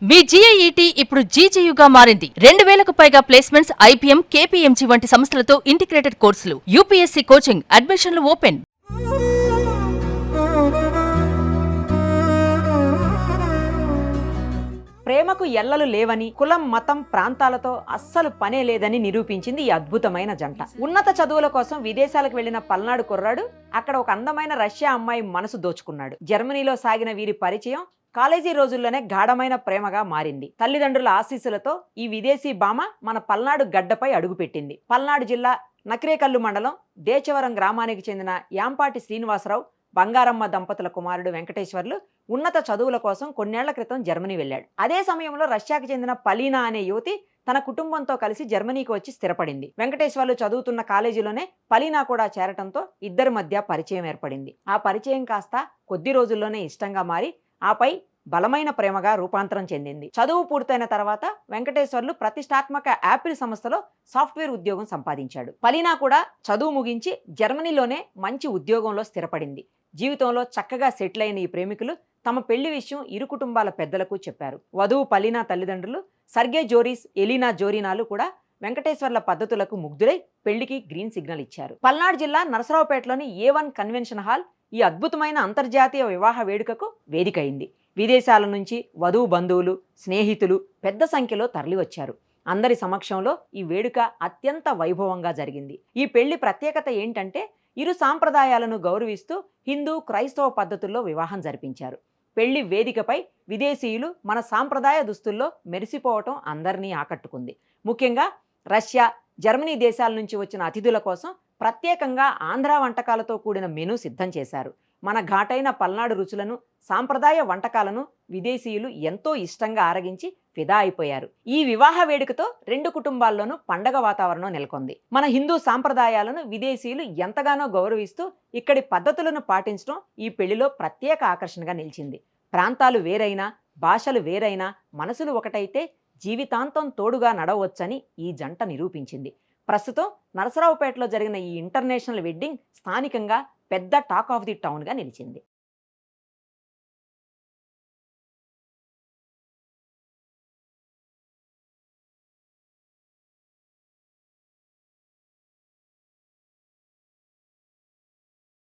మీ జీఐఈటీ ఇప్పుడు జీజేయుగా మారింది. 2000కు పైగా ప్లేస్మెంట్స్, ఐపీఎం, కేపీఎంజీ వంటి సంస్థలతో ఇంటిగ్రేటెడ్ కోర్సులు. యూపీఎస్సీ కోచింగ్, అడ్మిషన్లు ఓపెన్. ప్రేమకు ఎల్లలు లేవని, కులం, మతం, ప్రాంతాలతో అస్సలు పనే లేదని నిరూపించింది ఈ అద్భుతమైన జంట. ఉన్నత చదువుల కోసం విదేశాలకు వెళ్లిన పల్నాడు కుర్రాడు అక్కడ ఒక అందమైన రష్యా అమ్మాయి మనసు దోచుకున్నాడు. జర్మనీలో సాగిన వీరి పరిచయం కాలేజీ రోజుల్లోనే గాఢమైన ప్రేమగా మారింది. తల్లిదండ్రుల ఆశీస్సులతో ఈ విదేశీ భామ మన పల్నాడు గడ్డపై అడుగుపెట్టింది. పల్నాడు జిల్లా నకిరేకల్లు మండలం దేచవరం గ్రామానికి చెందిన యాంపాటి శ్రీనివాసరావు, బంగారమ్మ దంపతుల కుమారుడు వెంకటేశ్వర్లు ఉన్నత చదువుల కోసం కొన్నేళ్ల క్రితం జర్మనీ వెళ్ళాడు. అదే సమయంలో రష్యాకి చెందిన పలీనా అనే యువతి తన కుటుంబంతో కలిసి జర్మనీకి వచ్చి స్థిరపడింది. వెంకటేశ్వర్లు చదువుతున్న కాలేజీలోనే పలీనా కూడా చేరటంతో ఇద్దరి మధ్య పరిచయం ఏర్పడింది. ఆ పరిచయం కాస్త కొద్ది రోజుల్లోనే ఇష్టంగా మారి ఆపై బలమైన ప్రేమగా రూపాంతరం చెందింది. చదువు పూర్తయిన తర్వాత వెంకటేశ్వర్లు ప్రతిష్టాత్మక యాపిల్ సంస్థలో సాఫ్ట్వేర్ ఉద్యోగం సంపాదించాడు. పలీనా కూడా చదువు ముగించి జర్మనీలోనే మంచి ఉద్యోగంలో స్థిరపడింది. జీవితంలో చక్కగా సెటిల్ అయిన ఈ ప్రేమికులు తమ పెళ్లి విషయం ఇరు కుటుంబాల పెద్దలకు చెప్పారు. వధువు పలీనా తల్లిదండ్రులు సర్గే జోరీస్, ఎలీనా జోరీనాలు కూడా వెంకటేశ్వర్ల పద్ధతులకు ముగ్ధులై పెళ్లికి గ్రీన్ సిగ్నల్ ఇచ్చారు. పల్నాడు జిల్లా నరసరావుపేటలోని A1 కన్వెన్షన్ హాల్ ఈ అద్భుతమైన అంతర్జాతీయ వివాహ వేడుకకు వేదికైంది. విదేశాల నుంచి వధువు బంధువులు, స్నేహితులు పెద్ద సంఖ్యలో తరలివచ్చారు. అందరి సమక్షంలో ఈ వేడుక అత్యంత వైభవంగా జరిగింది. ఈ పెళ్లి ప్రత్యేకత ఏంటంటే ఇరు సాంప్రదాయాలను గౌరవిస్తూ హిందూ, క్రైస్తవ పద్ధతుల్లో వివాహం జరిపించారు. పెళ్లి వేదికపై విదేశీయులు మన సాంప్రదాయ దుస్తుల్లో మెరిసిపోవటం అందరినీ ఆకట్టుకుంది. ముఖ్యంగా రష్యా, జర్మనీ దేశాల నుంచి వచ్చిన అతిథుల కోసం ప్రత్యేకంగా ఆంధ్ర వంటకాలతో కూడిన మెనూ సిద్ధం చేశారు. మన ఘాటైన పల్నాడు రుచులను, సాంప్రదాయ వంటకాలను విదేశీయులు ఎంతో ఇష్టంగా ఆరగించి ఫిదా అయిపోయారు. ఈ వివాహ వేడుకతో రెండు కుటుంబాల్లోనూ పండగ వాతావరణం నెలకొంది. మన హిందూ సాంప్రదాయాలను విదేశీయులు ఎంతగానో గౌరవిస్తూ ఇక్కడి పద్ధతులను పాటించడం ఈ పెళ్లిలో ప్రత్యేక ఆకర్షణగా నిలిచింది. ప్రాంతాలు వేరైనా, భాషలు వేరైనా మనసులు ఒకటైతే జీవితాంతం తోడుగా నడవచ్చని ఈ జంట నిరూపించింది. ప్రస్తుతం నరసరావుపేటలో జరిగిన ఈ ఇంటర్నేషనల్ వెడ్డింగ్ స్థానికంగా పెద్ద టాక్ ఆఫ్ ది టౌన్గా నిలిచింది.